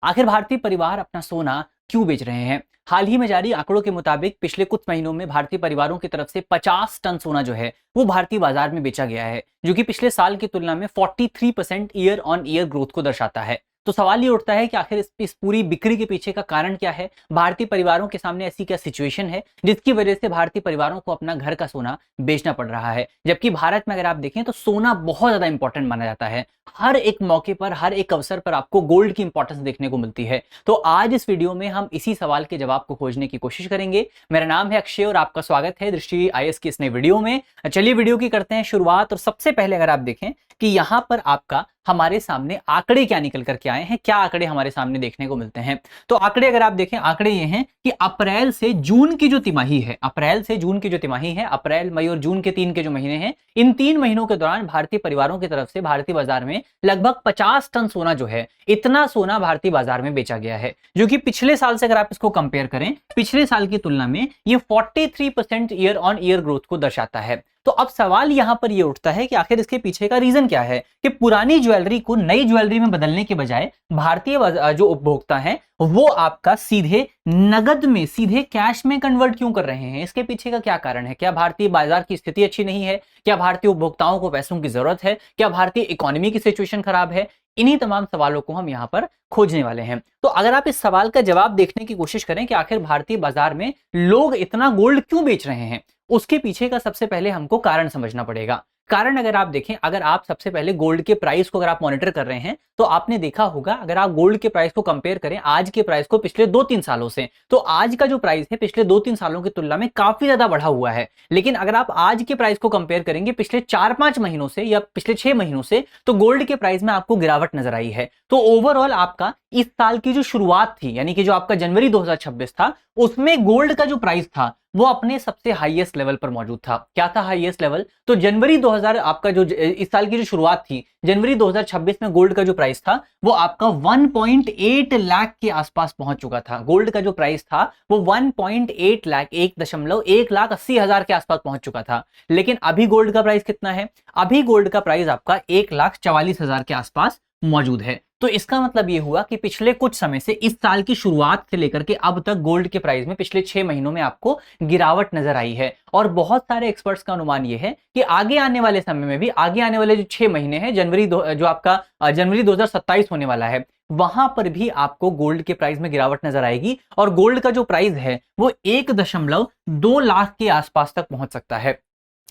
आखिर भारतीय परिवार अपना सोना क्यों बेच रहे हैं? हाल ही में जारी आंकड़ों के मुताबिक पिछले कुछ महीनों में भारतीय परिवारों की तरफ से 50 टन सोना जो है वो भारतीय बाजार में बेचा गया है, जो कि पिछले साल की तुलना में 43% ईयर ऑन ईयर ग्रोथ को दर्शाता है। तो सवाल ये उठता है कि आखिर इस पूरी बिक्री के पीछे का कारण क्या है? भारतीय परिवारों के सामने ऐसी क्या सिचुएशन है जिसकी वजह से भारतीय परिवारों को अपना घर का सोना बेचना पड़ रहा है? जबकि भारत में अगर आप देखें तो सोना बहुत ज्यादा इंपॉर्टेंट माना जाता है। हर एक मौके पर, हर एक अवसर पर आपको गोल्ड की इंपॉर्टेंस देखने को मिलती है। तो आज इस वीडियो में हम इसी सवाल के जवाब को खोजने की कोशिश करेंगे। मेरा नाम है अक्षय और आपका स्वागत है दृष्टि आईएएस की इस नई वीडियो में। चलिए वीडियो की करते हैं शुरुआत। और सबसे पहले अगर आप देखें कि यहां पर आपका हमारे सामने आंकड़े क्या निकल करके आए हैं, क्या आंकड़े हमारे सामने देखने को मिलते हैं। तो आंकड़े अगर आप देखें, आंकड़े ये हैं कि अप्रैल से जून की जो तिमाही है, अप्रैल मई और जून के 3 के जो महीने हैं, इन 3 महीनों के दौरान भारतीय परिवारों की तरफ से भारतीय बाजार में लगभग 50 टन सोना जो है, इतना सोना भारतीय बाजार में बेचा गया है, जो कि पिछले साल से अगर आप इसको कंपेयर करें, पिछले साल की तुलना में ये 43% ईयर ऑन ईयर ग्रोथ को दर्शाता है। तो अब सवाल यहां पर ये उठता है कि आखिर इसके पीछे का रीजन क्या है कि पुरानी ज्वेलरी को नई ज्वेलरी में बदलने के बजाय भारतीय जो उपभोक्ता हैं वो आपका सीधे नगद में, सीधे कैश में कन्वर्ट क्यों कर रहे हैं? इसके पीछे का क्या कारण है? क्या भारतीय बाजार की स्थिति अच्छी नहीं है? क्या भारतीय उपभोक्ताओं को पैसों की जरूरत है? क्या भारतीय इकोनॉमी की सिचुएशन खराब है? इन्हीं तमाम सवालों को हम यहाँ पर खोजने वाले हैं। तो अगर आप इस सवाल का जवाब देखने की कोशिश करें कि आखिर भारतीय बाजार में लोग इतना गोल्ड क्यों बेच रहे हैं, उसके पीछे का सबसे पहले हमको कारण समझना पड़ेगा। कारण अगर आप देखें, अगर आप सबसे पहले गोल्ड के प्राइस को अगर आप मॉनिटर कर रहे हैं तो आपने देखा होगा, अगर आप गोल्ड के प्राइस को कंपेयर करें आज के प्राइस को पिछले 2-3 सालों से, तो आज का जो प्राइस है पिछले 2-3 सालों की तुलना में काफी ज्यादा बढ़ा हुआ है। लेकिन अगर आप आज के प्राइस को कंपेयर करेंगे पिछले 4-5 महीनों से या पिछले 6 महीनों से, तो गोल्ड के प्राइस में आपको गिरावट नजर आई है। तो ओवरऑल आपका इस साल की जो शुरुआत थी, यानी कि जो आपका जनवरी 2026 था, उसमें गोल्ड का जो प्राइस था वो अपने सबसे हाईएस्ट लेवल पर मौजूद था। क्या था हाईएस्ट लेवल? तो जनवरी 2000 आपका जो इस साल की जो शुरुआत थी, जनवरी 2026 में गोल्ड का जो प्राइस था वो आपका 1.8 लाख के आसपास पहुंच चुका था। गोल्ड का जो प्राइस था वो 1.8 लाख, 1,80,000 के आसपास पहुंच चुका था। लेकिन अभी गोल्ड का प्राइस कितना है? अभी गोल्ड का प्राइस आपका 1,44,000 के आसपास मौजूद है। तो इसका मतलब ये हुआ कि पिछले कुछ समय से, इस साल की शुरुआत से लेकर के अब तक गोल्ड के प्राइस में पिछले 6 महीनों में आपको गिरावट नजर आई है। और बहुत सारे एक्सपर्ट्स का अनुमान ये है कि आगे आने वाले समय में भी, आगे आने वाले जो 6 महीने हैं, जो आपका जनवरी 2027 होने वाला है, वहां पर भी आपको गोल्ड के प्राइस में गिरावट नजर आएगी और गोल्ड का जो प्राइस है वो 1.2 लाख के आसपास तक पहुंच सकता है।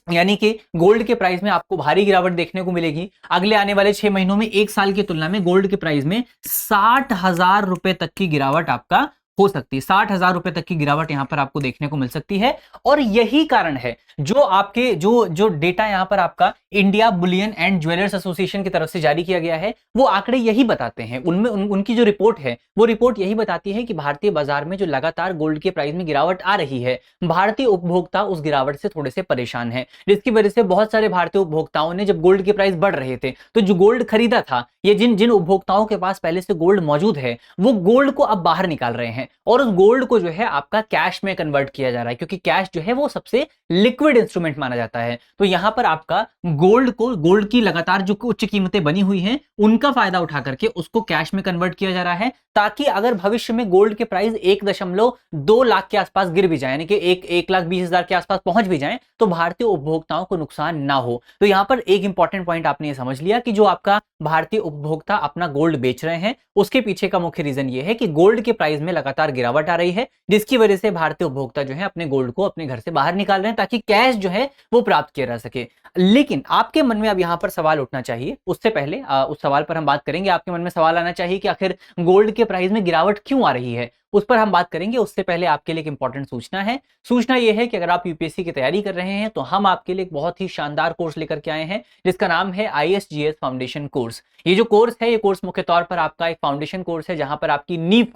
यानी कि गोल्ड के प्राइस में आपको भारी गिरावट देखने को मिलेगी। अगले आने वाले 6 महीनों में, एक साल की तुलना में गोल्ड के प्राइस में 60,000 रुपए तक की गिरावट आपका हो सकती है। 60,000 रुपए तक की गिरावट यहां पर आपको देखने को मिल सकती है। और यही कारण है जो आपके जो डेटा यहां पर आपका India Boolean and jewellers association की तरफ से जारी किया गया है, वो आंकड़े यही बताते हैं। उनमें उनकी जो रिपोर्ट है वो रिपोर्ट यही बताती है कि भारतीय बाजार में जो लगातार गोल्ड के प्राइस में गिरावट आ रही है, भारतीय उपभोक्ता उस गिरावट से थोड़े से परेशान है, जिसकी वजह से बहुत सारे भारतीय उपभोक्ताओं ने, जब गोल्ड के प्राइस बढ़ रहे थे, तो जो गोल्ड खरीदा था, ये जिन उपभोक्ताओं के पास पहले से गोल्ड मौजूद है, वो गोल्ड को अब बाहर निकाल रहे हैं और उस गोल्ड को जो है आपका कैश में कन्वर्ट किया जा रहा है, क्योंकि कैश जो है वो सबसे लिक्विड इंस्ट्रूमेंट माना जाता है। तो यहां पर आपका गोल्ड की लगातार जो उच्च कीमतें बनी हुई हैं, उनका फायदा उठा करके उसको कैश में कन्वर्ट किया जा रहा है, ताकि अगर भविष्य में गोल्ड के प्राइस 1.2 लाख के आसपास गिर भी जाए, यानी कि 1,20,000 के आसपास पहुंच भी जाए, तो भारतीय उपभोक्ताओं को नुकसान ना हो। तो यहां पर एक इंपॉर्टेंट पॉइंट आपने ये समझ लिया कि जो आपका भारतीय उपभोक्ता अपना गोल्ड बेच रहे हैं, उसके पीछे का मुख्य रीजन ये है कि गोल्ड के प्राइस में लगातार गिरावट आ रही है, जिसकी वजह से भारतीय उपभोक्ता जो है अपने गोल्ड को अपने घर से बाहर निकाल रहे हैं, ताकि कैश जो है वो प्राप्त किया जा सके। लेकिन आपके मन में अब यहां पर सवाल उठना चाहिए, उससे पहले उस सवाल पर हम बात करेंगे। आपके मन में सवाल आना चाहिए कि आखिर गोल्ड के प्राइस में गिरावट क्यों आ रही है, उस पर हम बात करेंगे। उससे पहले आपके लिए एक इंपॉर्टेंट सूचना है। सूचना यह है कि अगर आप यूपीएससी की तैयारी कर रहे हैं तो हम आपके लिए एक बहुत ही शानदार कोर्स लेकर के आए हैं, जिसका नाम है आईएएस फाउंडेशन कोर्स। ये जो कोर्स है, ये कोर्स मुख्य तौर पर आपका एक फाउंडेशन कोर्स है, जहां पर आपकी नींव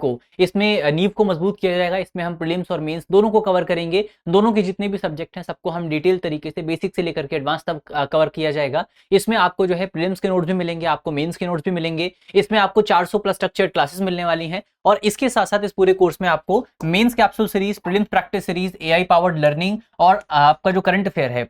को मजबूत किया जाएगा। इसमें हम प्रीलिम्स और मेंस दोनों को कवर करेंगे। दोनों के जितने भी सब्जेक्ट हैं सबको हम डिटेल तरीके से, बेसिक से लेकर के एडवांस तक कवर किया जाएगा। इसमें आपको जो है प्रीलिम्स के नोट्स भी मिलेंगे, आपको मेंस के नोट्स भी मिलेंगे। इसमें आपको 400 प्लस स्ट्रक्चर्ड क्लासेस मिलने वाली हैं और इसके साथ साथ इस पूरे कोर्स में आपको mains capsule series, prelims practice series, AI powered learning और आपका जो करंट अफेयर है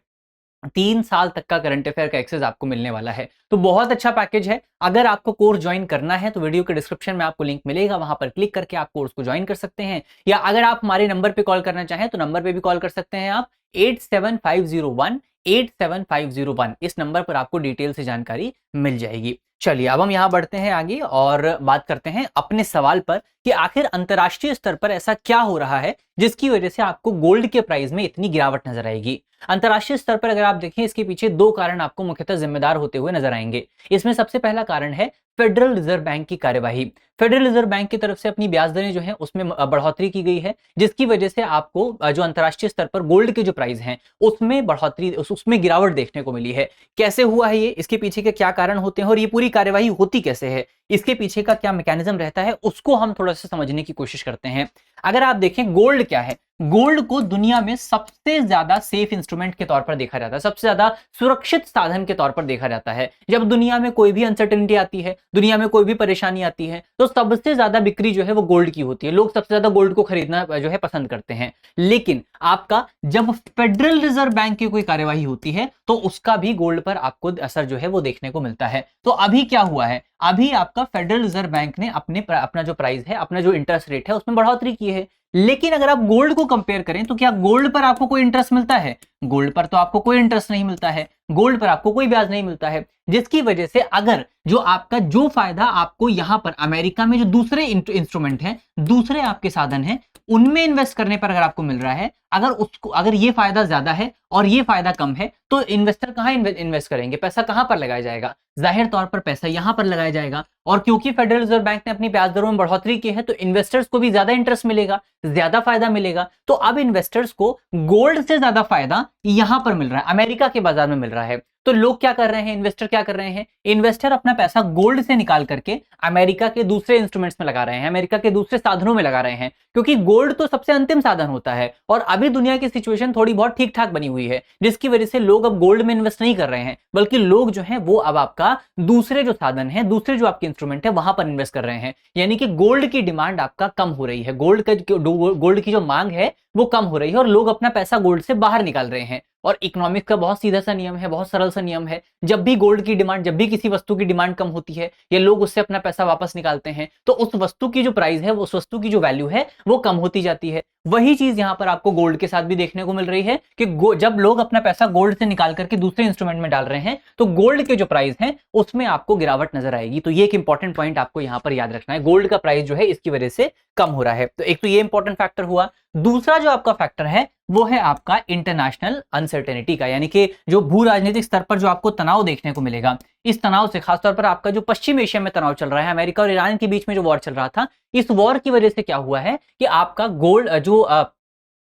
3 साल तक का करंट अफेयर का एक्सेस आपको मिलने वाला है। तो बहुत अच्छा पैकेज है। अगर आपको कोर्स ज्वाइन करना है तो वीडियो के डिस्क्रिप्शन में आपको लिंक मिलेगा, वहां पर क्लिक करके आप कोर्स को ज्वाइन कर सकते हैं। या अगर आप हमारे नंबर पे कॉल करना चाहें तो नंबर पे भी कॉल कर सकते हैं आप 8750187501। इस नंबर पर आपको डिटेल से जानकारी मिल जाएगी। चलिए अब हम यहां बढ़ते हैं आगे और बात करते हैं अपने सवाल पर कि आखिर अंतरराष्ट्रीय स्तर पर ऐसा क्या हो रहा है जिसकी वजह से आपको गोल्ड के प्राइस में इतनी गिरावट नजर आएगी। अंतरराष्ट्रीय स्तर पर अगर आप देखें, इसके पीछे दो कारण आपको मुख्यतः जिम्मेदार होते हुए नजर आएंगे। इसमें सबसे पहला कारण है फेडरल रिजर्व बैंक की कार्यवाही। फेडरल रिजर्व बैंक की तरफ से अपनी ब्याज दरें जो है उसमें बढ़ोतरी की गई है, जिसकी वजह से आपको जो अंतरराष्ट्रीय स्तर पर गोल्ड के जो प्राइस हैं उसमें बढ़ोतरी, उसमें गिरावट देखने को मिली है। कैसे हुआ है ये, इसके पीछे के क्या कारण होते हैं और ये पूरी कार्यवाही होती कैसे है, इसके पीछे का क्या मैकेनिज्म रहता है, उसको हम थोड़ा सा समझने की कोशिश करते हैं। अगर आप देखें गोल्ड क्या है, गोल्ड को दुनिया में सबसे ज्यादा सेफ इंस्ट्रूमेंट के तौर पर देखा जाता है, सबसे ज्यादा सुरक्षित साधन के तौर पर देखा जाता है। जब दुनिया में कोई भी अनसर्टेनिटी आती है, दुनिया में कोई भी परेशानी आती है, तो सबसे ज्यादा बिक्री जो है वो गोल्ड की होती है। लोग सबसे ज्यादा गोल्ड को खरीदना जो है पसंद करते हैं। लेकिन आपका जब फेडरल रिजर्व बैंक की कोई कार्यवाही होती है तो उसका भी गोल्ड पर आपको असर जो है वो देखने को मिलता है। तो अभी क्या हुआ है, अभी आपका फेडरल रिजर्व बैंक ने अपना जो प्राइस है, अपना जो इंटरेस्ट रेट है उसमें बढ़ोतरी की है। लेकिन अगर आप गोल्ड को कंपेयर करें तो क्या गोल्ड पर आपको कोई इंटरेस्ट मिलता है? गोल्ड पर तो आपको कोई इंटरेस्ट नहीं मिलता है, गोल्ड पर आपको कोई ब्याज नहीं मिलता है। जिसकी वजह से अगर जो फायदा आपको यहां पर अमेरिका में जो दूसरे इंस्ट्रूमेंट हैं, दूसरे आपके साधन हैं, उनमें इन्वेस्ट करने पर अगर आपको मिल रहा है, अगर ये फायदा ज्यादा है और ये फायदा कम है, तो इन्वेस्टर कहां इन्वेस्ट करेंगे, पैसा कहां पर लगाया जाएगा? जाहिर तौर पर पैसा यहां पर लगाया जाएगा। और क्योंकि फेडरल रिजर्व बैंक ने अपनी ब्याज दरों में बढ़ोतरी की है तो इन्वेस्टर्स को भी ज्यादा इंटरेस्ट मिलेगा, ज्यादा फायदा मिलेगा। तो अब इन्वेस्टर्स को गोल्ड से ज्यादा फायदा यहां पर मिल रहा है, अमेरिका के बाजार में मिल रहा है। तो लोग क्या कर रहे हैं, इन्वेस्टर क्या कर रहे हैं, इन्वेस्टर अपना पैसा गोल्ड से निकाल करके अमेरिका के दूसरे इंस्ट्रूमेंट्स में लगा रहे हैं, अमेरिका के दूसरे साधनों में लगा रहे हैं, क्योंकि गोल्ड तो सबसे अंतिम साधन होता है। और अभी दुनिया की सिचुएशन थोड़ी बहुत ठीक ठाक बनी हुई है, जिसकी वजह से लोग अब गोल्ड में इन्वेस्ट नहीं कर रहे हैं, बल्कि लोग जो है वो अब आपका दूसरे जो साधन है, दूसरे जो आपके इंस्ट्रूमेंट है वहां पर इन्वेस्ट कर रहे हैं। यानी कि गोल्ड की डिमांड आपका कम हो रही है, गोल्ड की जो मांग है वो कम हो रही है और लोग अपना पैसा गोल्ड से बाहर निकाल रहे हैं। और इकोनॉमिक्स का बहुत सीधा सा नियम है, बहुत सरल सा नियम है, जब भी गोल्ड की डिमांड, जब भी किसी वस्तु की डिमांड कम होती है या लोग उससे अपना पैसा वापस निकालते हैं, तो उस वस्तु की जो प्राइस है, उस वस्तु की जो वैल्यू है वो कम होती जाती है। वही चीज यहां पर आपको गोल्ड के साथ भी देखने को मिल रही है कि जब लोग अपना पैसा गोल्ड से निकाल करके दूसरे इंस्ट्रूमेंट में डाल रहे हैं तो गोल्ड के जो प्राइस है उसमें आपको गिरावट नजर आएगी। तो ये एक इंपॉर्टेंट पॉइंट आपको यहां पर याद रखना है, गोल्ड का प्राइस जो है इसकी वजह से कम हो रहा है। तो एक तो ये इंपॉर्टेंट फैक्टर हुआ। दूसरा जो आपका फैक्टर है वो है आपका इंटरनेशनल अनसर्टेनिटी का, यानी कि जो भू राजनीतिक स्तर पर जो आपको तनाव देखने को मिलेगा। इस तनाव से खासतौर पर आपका जो पश्चिम एशिया में तनाव चल रहा है, अमेरिका और ईरान के बीच में जो वॉर चल रहा था, इस वॉर की वजह से क्या हुआ है कि आपका गोल्ड जो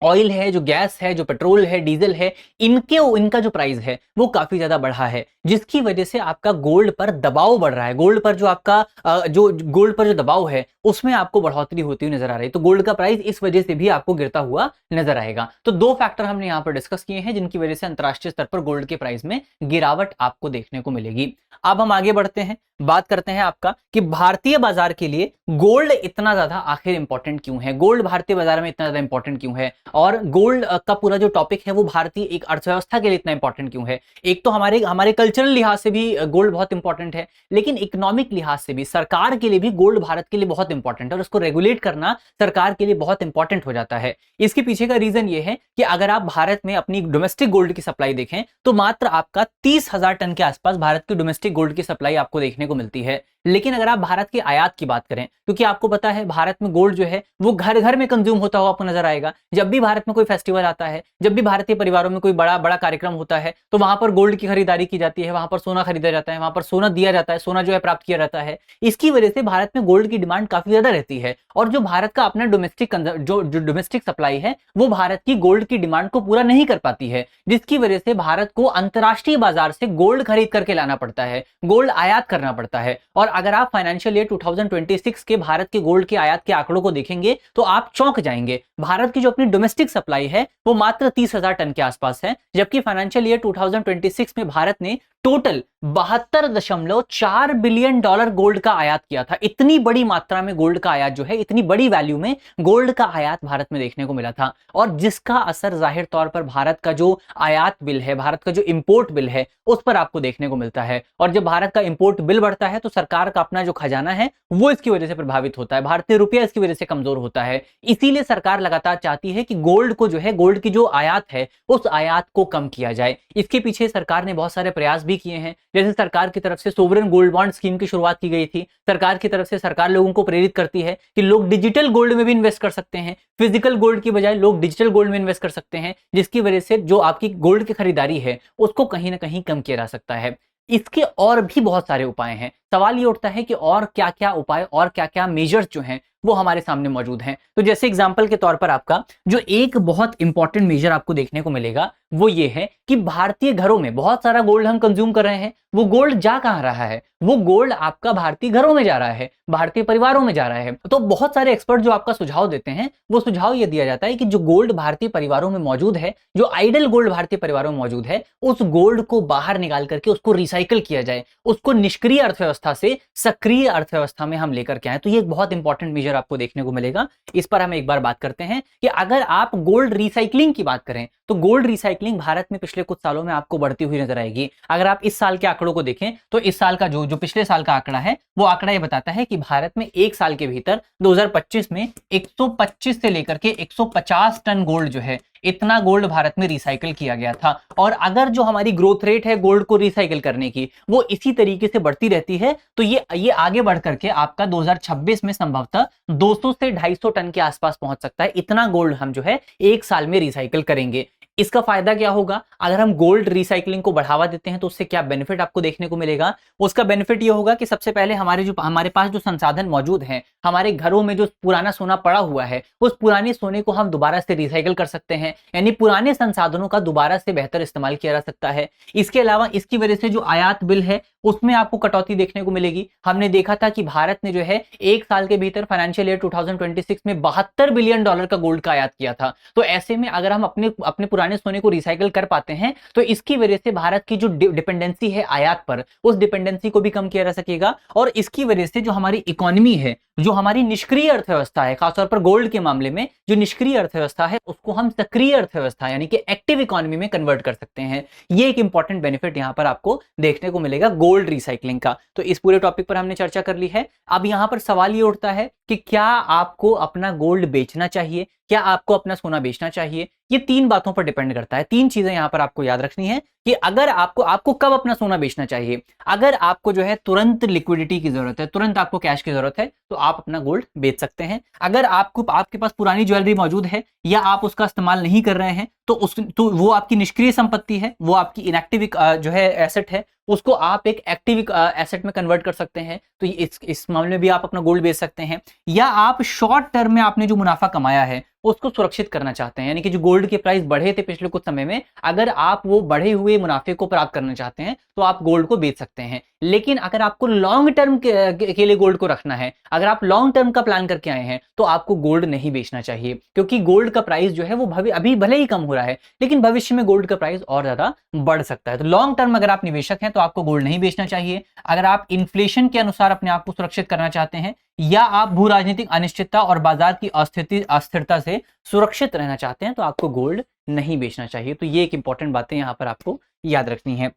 ऑयल है, जो गैस है, जो पेट्रोल है, डीजल है, इनका जो प्राइस है वो काफी ज्यादा बढ़ा है, जिसकी वजह से आपका गोल्ड पर दबाव बढ़ रहा है। गोल्ड पर जो आपका जो गोल्ड पर जो दबाव है उसमें आपको बढ़ोतरी होती हुई नजर आ रही है। तो गोल्ड का प्राइस इस वजह से भी आपको गिरता हुआ नजर आएगा। तो दो फैक्टर हमने यहाँ पर डिस्कस किए हैं जिनकी वजह से अंतरराष्ट्रीय स्तर पर गोल्ड के प्राइस में गिरावट आपको देखने को मिलेगी। अब हम आगे बढ़ते हैं, बात करते हैं आपका कि भारतीय बाजार के लिए गोल्ड इतना ज्यादा आखिर इंपॉर्टेंट क्यों है, गोल्ड भारतीय बाजार में इतना ज्यादा इंपॉर्टेंट क्यों है, और गोल्ड का पूरा जो टॉपिक है वो भारतीय एक अर्थव्यवस्था के लिए इतना इंपॉर्टेंट क्यों है। एक तो हमारे कल्चरल लिहाज से भी गोल्ड बहुत इंपॉर्टेंट है, लेकिन इकोनॉमिक लिहाज से भी, सरकार के लिए भी गोल्ड भारत के लिए बहुत इंपॉर्टेंट है और उसको रेगुलेट करना सरकार के लिए बहुत इंपॉर्टेंट हो जाता है। इसके पीछे का रीजन ये है कि अगर आप भारत में अपनी डोमेस्टिक गोल्ड की सप्लाई देखें तो मात्र आपका 30,000 टन के आसपास भारत की डोमेस्टिक गोल्ड की सप्लाई आपको देखने को मिलती है। लेकिन अगर आप भारत के आयात की बात करें, क्योंकि आपको पता है भारत में गोल्ड जो है वो घर घर में कंज्यूम होता हुआ आपको नजर आएगा। जब भी भारत में कोई फेस्टिवल आता है, जब भी भारतीय परिवारों में कोई बड़ा बड़ा कार्यक्रम होता है, तो वहां पर गोल्ड की खरीदारी की जाती है, वहां पर सोना खरीदा जाता है, वहां पर सोना दिया जाता है, सोना जो है प्राप्त किया जाता है। इसकी वजह से भारत में गोल्ड की डिमांड काफी ज्यादा रहती है और जो भारत का अपना जो डोमेस्टिक सप्लाई है वो भारत की गोल्ड की डिमांड को पूरा नहीं कर पाती है, जिसकी वजह से भारत को अंतरराष्ट्रीय बाजार से गोल्ड खरीद करके लाना पड़ता है, गोल्ड आयात करना पड़ता है। और अगर आप फाइनेंशियल ईयर 2026 के भारत के गोल्ड के आयात के आंकड़ों को देखेंगे तो आप चौंक जाएंगे। भारत की जो अपनी डोमेस्टिक सप्लाई है वो मात्र 30,000 टन के आसपास है, जबकि फाइनेंशियल ईयर 2026 में भारत ने टोटल 72.4 बिलियन डॉलर गोल्ड का आयात किया था। इतनी बड़ी मात्रा में गोल्ड का आयात जो है, इतनी बड़ी वैल्यू में गोल्ड का आयात भारत में देखने को मिला था, और जिसका असर जाहिर तौर पर भारत का जो आयात बिल है, भारत का जो इंपोर्ट बिल है, उस पर आपको देखने को मिलता है। और जब भारत का इंपोर्ट बिल बढ़ता है तो सरकार का अपना जो खजाना है वो इसकी वजह से प्रभावित होता है, भारतीय रुपया इसकी वजह से कमजोर होता है। इसीलिए सरकार लगातार चाहती है कि गोल्ड को जो है, गोल्ड की जो आयात है उस आयात को कम किया जाए। इसके पीछे सरकार ने बहुत सारे प्रयास भी किए हैं, जैसे सरकार की तरफ से सोवरेन गोल्ड बॉन्ड स्कीम की शुरुआत की गई थी। सरकार की तरफ से सरकार लोगों को प्रेरित करती है कि लोग डिजिटल गोल्ड में भी इन्वेस्ट कर सकते हैं, फिजिकल गोल्ड की बजाय लोग डिजिटल गोल्ड में इन्वेस्ट कर सकते हैं, जिसकी वजह से जो आपकी गोल्ड की खरीदारी है उसको कहीं ना कहीं कम किया जा सकता है। इसके और भी बहुत सारे उपाय हैं। सवाल ये उठता है कि और क्या क्या उपाय और क्या क्या मेजर्स जो हैं वो हमारे सामने मौजूद हैं। तो जैसे एग्जांपल के तौर पर आपका जो एक बहुत इंपॉर्टेंट मेजर आपको देखने को मिलेगा वो ये है कि भारतीय घरों में बहुत सारा गोल्ड हम कंज्यूम कर रहे हैं, वो गोल्ड जा कहां रहा है? वो गोल्ड आपका भारतीय घरों में जा रहा है, भारतीय परिवारों में जा रहा है। तो बहुत सारे एक्सपर्ट जो आपका सुझाव देते हैं, वो सुझाव ये दिया जाता है कि जो गोल्ड भारतीय परिवारों में मौजूद है, जो आइडल गोल्ड भारतीय परिवारों में मौजूद है, उस गोल्ड को बाहर निकाल करके उसको रिसाइकल किया जाए, उसको निष्क्रिय अर्थव्यवस्था से सक्रिय अर्थव्यवस्था में हम लेकर के आए। तो ये एक बहुत इंपॉर्टेंट मेजर आपको देखने को मिलेगा। इस पर हम एक बार बात करते हैं कि अगर आप गोल्ड रिसाइकलिंग की बात करें तो गोल्ड रिसाइकलिंग भारत में पिछले कुछ सालों में आपको बढ़ती हुई नजर आएगी। अगर आप इस साल के आंकड़ों को देखें तो इस साल का जो पिछले साल का आंकड़ा है, वो आंकड़ा ये बताता है कि भारत में एक साल के भीतर 2025 में 125 से लेकर के 150 टन गोल्ड जो है, इतना गोल्ड भारत में रिसाइकल किया गया था। और अगर जो हमारी ग्रोथ रेट है गोल्ड को रिसाइकल करने की, वो इसी तरीके से बढ़ती रहती है, तो ये आगे बढ़ करके आपका 2026 में संभवतः 200 से 250 टन के आसपास पहुंच सकता है। इतना गोल्ड हम जो है एक साल में रिसाइकल करेंगे। इसका फायदा क्या होगा? अगर हम गोल्ड रिसाइकलिंग को बढ़ावा देते हैं तो उससे क्या बेनिफिट आपको देखने को मिलेगा? उसका बेनिफिट ये होगा कि सबसे पहले हमारे पास जो संसाधन मौजूद हैं, हमारे घरों में जो पुराना सोना पड़ा हुआ है, उस पुराने सोने को हम दोबारा से रिसाइकल कर सकते हैं, यानी पुराने संसाधनों का दोबारा से बेहतर इस्तेमाल किया जा सकता है। इसके अलावा इसकी वजह से जो आयात बिल है उसमें आपको कटौती देखने को मिलेगी। हमने देखा था कि भारत ने जो है एक साल के भीतर फाइनेंशियल ईयर 2026 में 72 बिलियन डॉलर का गोल्ड का आयात किया था। तो ऐसे में अगर हम अपने पुराने सोने को रिसाइकल कर पाते हैं तो इसकी वजह से भारत की जो डिपेंडेंसी है आयात पर, उस डिपेंडेंसी को भी कम किया जा सकेगा। और इसकी वजह से जो हमारी इकोनॉमी है, जो हमारी निष्क्रिय अर्थव्यवस्था है, खासतौर पर गोल्ड के मामले में जो निष्क्रिय अर्थव्यवस्था है, उसको हम सक्रिय अर्थव्यवस्था यानी कि एक्टिव इकोनॉमी में कन्वर्ट कर सकते हैं। ये एक इंपॉर्टेंट बेनिफिट यहां पर आपको देखने को मिलेगा गोल्ड रिसाइकलिंग का। तो इस पूरे टॉपिक पर हमने चर्चा कर ली है। अब यहां पर सवाल ये उठता है कि क्या आपको अपना गोल्ड बेचना चाहिए, क्या आपको अपना सोना बेचना चाहिए? ये तीन बातों पर डिपेंड करता है। तीन चीजें यहां पर आपको याद रखनी है कि अगर आपको कब अपना सोना बेचना चाहिए। अगर आपको जो है तुरंत लिक्विडिटी की जरूरत है, तुरंत आपको कैश की जरूरत है, तो आप अपना गोल्ड बेच सकते हैं। अगर आपके पास पुरानी ज्वेलरी मौजूद है या आप उसका इस्तेमाल नहीं कर रहे हैं तो वो आपकी निष्क्रिय संपत्ति है, वो आपकी इनएक्टिव जो है एसेट है, उसको आप एक एक्टिव एसेट में कन्वर्ट कर सकते हैं। तो इस मामले में भी आप अपना गोल्ड बेच सकते हैं। या आप शॉर्ट टर्म में आपने जो मुनाफा कमाया है उसको सुरक्षित करना चाहते हैं, यानी कि जो गोल्ड के प्राइस बढ़े थे पिछले कुछ समय में, अगर आप वो बढ़े हुए मुनाफे को प्राप्त करना चाहते हैं तो आप गोल्ड को बेच सकते हैं। लेकिन अगर आपको लॉन्ग टर्म के लिए गोल्ड को रखना है, अगर आप लॉन्ग टर्म का प्लान करके आए हैं, तो आपको गोल्ड नहीं बेचना चाहिए, क्योंकि गोल्ड का प्राइस जो है वो अभी भले ही कम हो रहा है, लेकिन भविष्य में गोल्ड का प्राइस और ज्यादा बढ़ सकता है। तो लॉन्ग टर्म अगर आप निवेशक हैं तो आपको गोल्ड नहीं बेचना चाहिए। अगर आप इन्फ्लेशन के अनुसार अपने आप को सुरक्षित करना चाहते हैं, या आप भू राजनीतिक अनिश्चितता और बाजार की अस्थिरता से सुरक्षित रहना चाहते हैं, तो आपको गोल्ड नहीं बेचना चाहिए। तो ये एक इंपॉर्टेंट बातें यहां पर आपको याद रखनी है।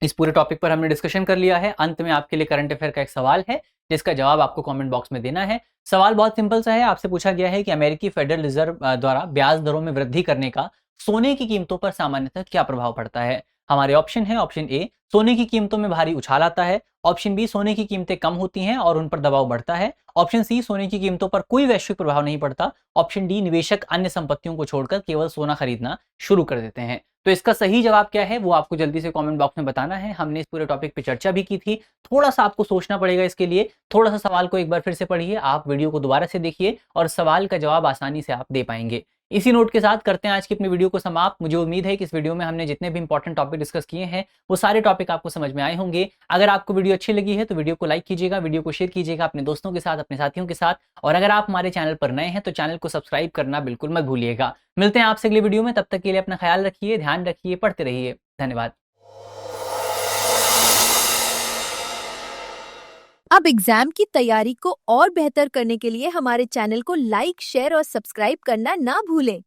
इस पूरे टॉपिक पर हमने डिस्कशन कर लिया है। अंत में आपके लिए करंट अफेयर का एक सवाल है जिसका जवाब आपको कमेंट बॉक्स में देना है। सवाल बहुत सिंपल सा है। आपसे पूछा गया है कि अमेरिकी फेडरल रिजर्व द्वारा ब्याज दरों में वृद्धि करने का सोने की कीमतों पर सामान्यतः क्या प्रभाव पड़ता है? हमारे ऑप्शन है, ऑप्शन ए सोने की कीमतों में भारी उछाल आता है, ऑप्शन बी सोने की कीमतें कम होती हैं और उन पर दबाव बढ़ता है, ऑप्शन सी सोने की कीमतों पर कोई वैश्विक प्रभाव नहीं पड़ता, ऑप्शन डी निवेशक अन्य संपत्तियों को छोड़कर केवल सोना खरीदना शुरू कर देते हैं। तो इसका सही जवाब क्या है वो आपको जल्दी से कमेंट बॉक्स में बताना है। हमने इस पूरे टॉपिक पे चर्चा भी की थी, थोड़ा सा आपको सोचना पड़ेगा इसके लिए। थोड़ा सा सवाल को एक बार फिर से पढ़िए, आप वीडियो को दोबारा से देखिए और सवाल का जवाब आसानी से आप दे पाएंगे। इसी नोट के साथ करते हैं आज की अपनी वीडियो को समाप्त। मुझे उम्मीद है कि इस वीडियो में हमने जितने भी इंपॉर्टेंट टॉपिक डिस्कस किए हैं वो सारे टॉपिक आपको समझ में आए होंगे। अगर आपको वीडियो अच्छी लगी है तो वीडियो को लाइक कीजिएगा, वीडियो को शेयर कीजिएगा अपने दोस्तों के साथ, अपने साथियों के साथ। और अगर आप हमारे चैनल पर नए हैं तो चैनल को सब्सक्राइब करना बिल्कुल मत भूलिएगा। मिलते हैं आपसे अगली वीडियो में, तब तक के लिए अपना ख्याल रखिए, ध्यान रखिए, पढ़ते रहिए। धन्यवाद। अब एग्जाम की तैयारी को और बेहतर करने के लिए हमारे चैनल को लाइक, शेयर और सब्सक्राइब करना ना भूलें।